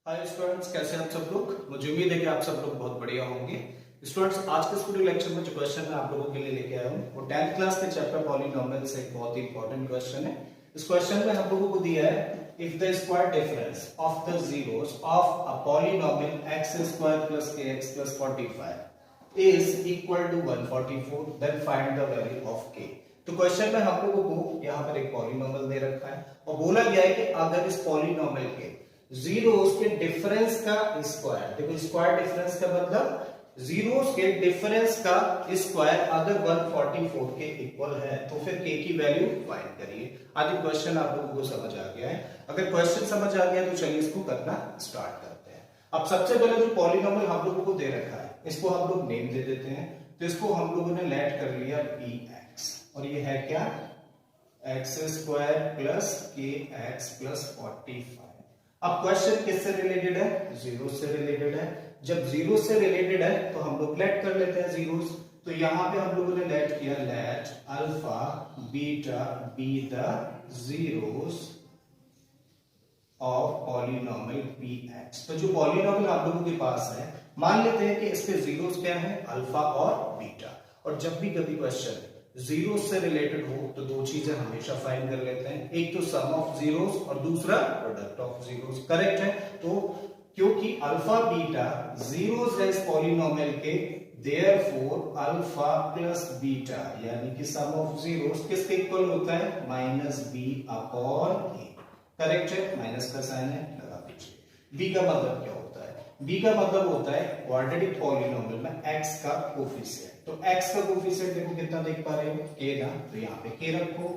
Hi students, कैसे हैं आप सब लोग। मुझे उम्मीद है कि आप सब लोग बहुत बढ़िया होंगे। स्टूडेंट्स, आज के स्टूडियो लेक्चर में जो क्वेश्चन मैं आप लोगों के लिए लेके आया हूँ वो 10th क्लास के चैप्टर पॉलिनोमियल से एक बहुत ही इंपॉर्टेंट क्वेश्चन है। इस क्वेश्चन में हम लोगों को दिया है if the square difference of the zeros of a polynomial x square plus kx plus 45 is equal to 144 then find the value of k। तो क्वेश्चन में हम लोगों को यहाँ पर एक पॉलिनोमियल दे रखा है और बोला गया है कि अगर इस पॉलिनोमियल के जीरोस के डिफरेंस का स्क्वायर, देखो स्क्वायर डिफरेंस का मतलब जीरोस के डिफरेंस का स्क्वायर अगर 144 के इक्वल है तो फिर k की वैल्यू फाइंड करिए। आदि क्वेश्चन आप लोगों को समझ आ गया है। अगर क्वेश्चन समझ आ गया तो चलिए इसको करना स्टार्ट करते हैं। अब सबसे पहले जो पॉलिनोमियल हम लोगों को दे रखा है इसको हम लोग नेम दे देते हैं। तो इसको हम लोगों ने लेट कर लिया px और ये है क्या, x square plus kx plus 45। अब क्वेश्चन किससे रिलेटेड है, जीरो से रिलेटेड है। जब जीरो से रिलेटेड है तो हम लोग लेट कर लेते हैं जीरोस। तो यहां पे हम लोगों ने लेट किया, let alpha beta be the zeros of polynomial px। तो जो पॉलिनोमियल आप लोगों के पास है, मान लेते हैं कि इसके जीरोस क्या है, अल्फा और बीटा। और जब भी कभी क्वेश्चन जीरो से रिलेटेड हो तो दो चीजें हमेशा फाइंड कर लेते हैं, एक तो सम ऑफ जीरोस और दूसरा प्रोडक्ट ऑफ जीरोस। करेक्ट है। तो क्योंकि अल्फा बीटा जीरोस है इस पॉलिनोमियल के, देयरफॉर अल्फा प्लस बीटा यानी कि सम ऑफ जीरोस किसके इक्वल होता है, माइनस बी अपॉन ए। करेक्ट है, माइनस का साइन है, लगा दीजिए। बी का मतलब क्या होता है, बी का मतलब होता है क्वाड्रेटिक पॉलिनोमियल में x का कोफिशिएंट। तो x का कोफिशिएंट देखो कितना देख पा रहे हो, k ना, तो यहाँ पे k रखो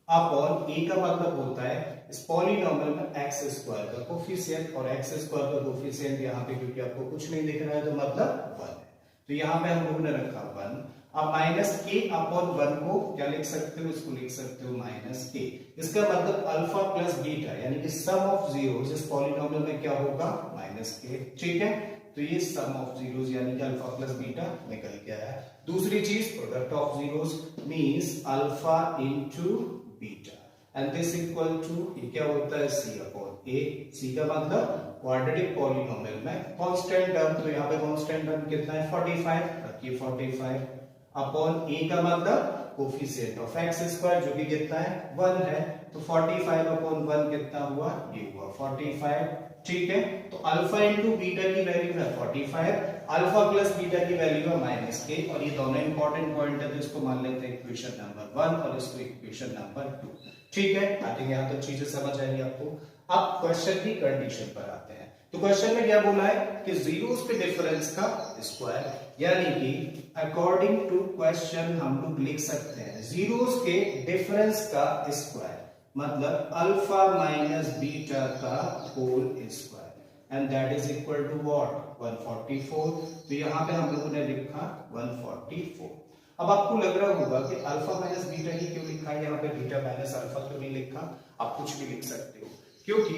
अपॉन a का मतलब होता है इस पॉलिनोमियल में x स्क्वायर का कोफिशिएंट, और x स्क्वायर का कोफिशिएंट यहाँ पे क्योंकि आपको कुछ नहीं दिख रहा है तो मतलब 1 है, तो यहाँ पे हम लोगों ने रखा 1। अब माइनस k अपॉन 1 को क्या लिख सकते हो, इसको लिख सकते हो माइनस k। इसका मतलब अल्फा प्लस बीटा यानी कि सम ऑफ जीरोस इस पॉलिनोमियल में क्या होगा, माइनस k। ठीक है, तो ये सम ऑफ जीरोस यानी कि अल्फा प्लस बीटा निकल के आया। दूसरी चीज product of zeros means alpha into beta and this equal to, ये क्या होता है, c अपॉन a। c का मतलब क्वाड्रेटिक पॉलिनोमियल में कांस्टेंट टर्म, तो यहाँ पे कांस्टेंट टर्म कितना है, 45, रखिए 45 अपॉन a का मतलब कोफिशिएंट ऑफ x स्क्वायर जो कि कितना है, 1 है, तो 45 अपॉन 1 कितना हुआ, ये हुआ 45। ठीक है, तो अल्फा इंटू बीटा की वैल्यू है 45, अल्फा प्लस बीटा की वैल्यू है माइनस k, और ये दोनों इंपॉर्टेंट पॉइंट है तो इसको मान लेते हैं इक्वेशन नंबर 1 और इसको इक्वेशन नंबर 2। ठीक है, आई थिंक यहां तक चीजें समझ आएंगी आपको। अब क्वेश्चन की कंडीशन पर आते हैं। तो क्वेश्चन में क्या बोला है कि जीरोस के डिफरेंस का स्क्वायर, यानी कि अकॉर्डिंग टू क्वेश्चन हम लोग लिख सकते हैं जीरोस के डिफरेंस का स्क्वायर मतलब अल्फा माइनस बीटा का whole square and that is equal to what, 144। तो यहां पे हम लोगों ने लिखा 144। अब आपको लग रहा होगा कि अल्फा माइनस बीटा ही क्यों लिखा है, यहाँ पे बीटा माइनस अल्फा क्यों नहीं लिखा। आप कुछ भी लिख सकते हो क्योंकि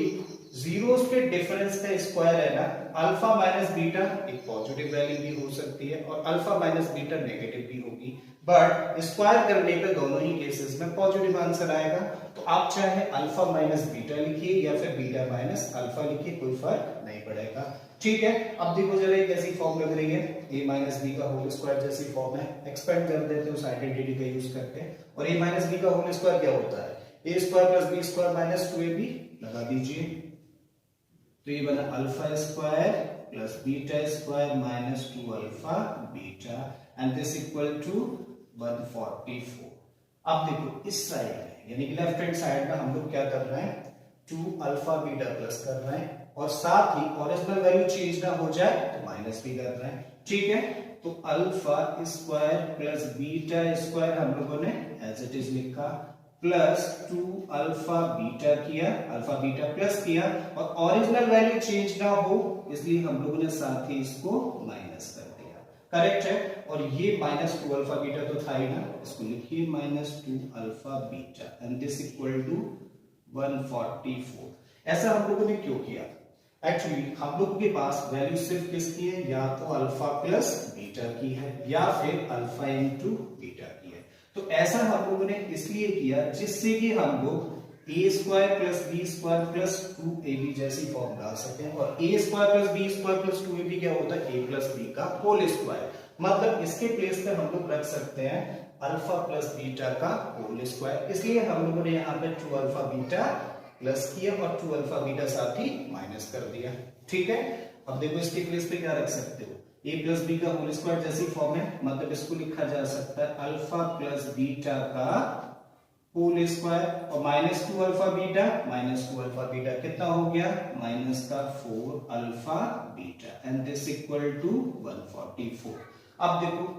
जीरोस के डिफरेंस का स्क्वायर है ना, अल्फा माइनस बीटा एक पॉजिटिव वैल्यू भी हो सकती है और अल्फा माइनस बीटा नेगेटिव भी होगी, बट स्क्वायर करने पे दोनों ही केसेस में पॉजिटिव आंसर आएगा। तो आप चाहे अल्फा माइनस बीटा लिखिए या फिर बीटा माइनस अल्फा लिखिए, कोई फर्क नहीं पड़ेगा। ठीक है, अब देखो जरा ये कैसी फॉर्म लग रही है, a माइनस बी का होल स्क्वायर जैसी फॉर्म है। एक्सपेंड कर देते हैं उस आइडेंटिटी का यूज करके, और a माइनस बी का होल स्क्वायर क्या होता है, a square plus B square minus 2ab, लगा दीजिए। तो ये बना alpha square plus beta square minus 2 alpha beta and this equal to 144। अब देखो इस साइड में यानी कि लेफ्ट हैंड साइड में हम लोग क्या कर रहे हैं, 2 अल्फा बीटा प्लस कर रहे हैं और साथ ही ओरिजिनल वैल्यू चेंज ना हो जाए तो माइनस भी कर रहे हैं। ठीक है, तो alpha square plus beta square हम लोगों ने एज इट इज लिखा, प्लस 2 अल्फा बीटा किया, अल्फा बीटा प्लस किया, और ओरिजिनल वैल्यू चेंज ना हो इसलिए हम लोगों ने साथ ही इसको माइनस कर दिया। करेक्ट है, और ये माइनस 2 अल्फा बीटा तो था ही ना, इसको लिखिए minus 2 alpha beta and this equal to 144। ऐसा हम लोगों ने क्यों किया, एक्चुअली हम लोगों के पास वैल्यू सिर्फ किसकी है, या तो अल्फा प्लस बीटा की है या फिर अल्फा इंटू बीटा की है। तो ऐसा हम लोगों ने इसलिए किया जिससे कि हम लोग A square plus B square plus 2ab जैसी फॉर्म डाल सकते हैं। और A square plus B square plus 2ab क्या होता है, ए प्लस बी का होल स्क्वायर। मतलब इसके प्लेस पे हम लोग रख सकते हैं अल्फा प्लस बीटा का होल स्क्वायर। इसलिए हम लोगों ने यहाँ पे 2 अल्फा बीटा प्लस किया और 2 अल्फा बीटा साथ ही माइनस कर दिया। ठीक है, अब देखो इसके प्लेस पे क्या रख सकते हो, a प्लस बी का होल स्क्वायर जैसी फॉर्म है, मतलब इसको लिखा जा सकता है अल्फा प्लस बीटा का होल स्क्वायर और माइनस 2 अल्फा बीटा कितना हो गया, माइनस का 4 alpha beta and this equal to 144। अब देखो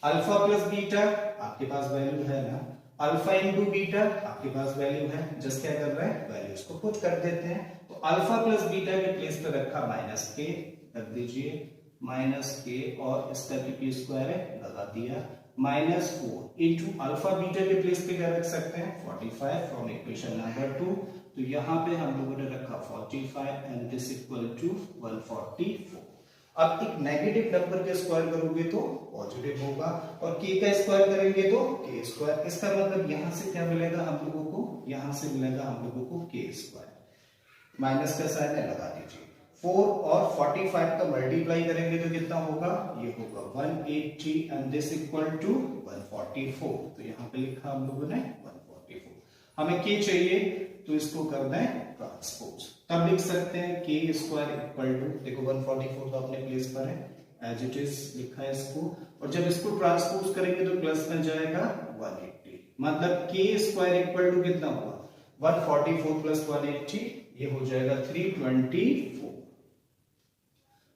अल्फा प्लस बीटा आपके पास वैल्यू है ना, अल्फा इंटू बीटा आपके पास वैल्यू है, जस्ट क्या कर रहे हैं वैल्यूज को पुट कर देते हैं। तो अल्फा प्लस बीटा के प्लेस पे रखा माइनस के, रख दीजिए माइनस के और इसका की स्क्वायर है लगा दिया, माइनस 4 इंटू अल्फा बीटा के प्लेस पे क्या रख सकते हैं 45 फ्रॉम इक्वेशन नंबर 2। तो यहाँ पे हम लोगों ने रखा 45 एंड दिस इक्वल टू 144। अब एक नेगेटिव नंबर के स्क्वायर करोगे तो पॉजिटिव होगा और k का स्क्वायर करेंगे तो k स्क्वायर। इसका मतलब यहां से क्या मिलेगा हम लोगों को, यहां से मिलेगा हम लोगों को k स्क्वायर, माइनस का साइन है लगा दीजिए। 4 और 45 का मल्टीप्लाई करेंगे तो कितना होगा, ये होगा 180 एंड दिस इक्वल टू 144। तो यहाँ पे लिखा हम लोगों ने 144। हमें k चाहिए तो इसको करना है ट्रांसपोज, तब लिख सकते हैं k स्क्वायर इक्वल टू, देखो 144 तो अपने प्लेस पर है एज इट इज लिखा है इसको, और जब इसको ट्रांसपोज करेंगे तो प्लस में जाएगा 180, मतलब k स्क्वायर इक्वल टू कितना होगा 144 प्लस 180, ये हो जाएगा 324।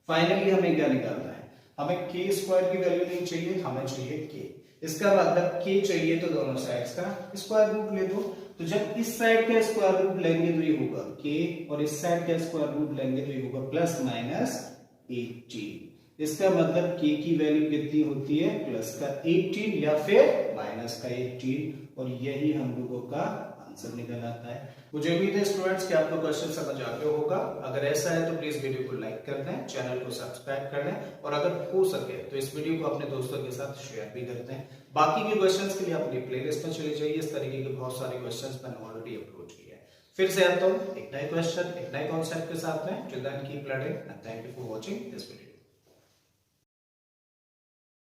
फाइनली हमें क्या निकालना है, हमें k स्क्वायर की वैल्यू नहीं चाहिए, हमें चाहिए k। इसका मतलब k चाहिए तो दोनों साइड्स का स्क्वायर रूट ले दो। तो जब इस साइड का स्क्वायर रूट लेंगे तो ये होगा k और इस साइड का स्क्वायर रूट लेंगे तो ये होगा प्लस माइनस 18। इसका मतलब k की वैल्यू कितनी होती है, प्लस का 18 या फिर माइनस का 18, और यही हम लोगों का आंसर निकल आता है। मुझे उम्मीद है स्टूडेंट्स कि आपको क्वेश्चन समझ आ गया होगा। अगर ऐसा है तो प्लीज वीडियो को लाइक कर दें, चैनल को सब्सक्राइब कर लें और अगर हो सके तो इस वीडियो को अपने दोस्तों के साथ शेयर भी कर दें। बाकी के क्वेश्चंस के लिए अपनी प्लेलिस्ट में चले जाइए, इस तरीके के बहुत सारे क्वेश्चंस मैंने ऑलरेडी अपलोड किए हैं। फिर से आता हूं एक नए क्वेश्चन एक नए कॉन्सेप्ट के साथ में। Till then keep learning and thank you for watching this video.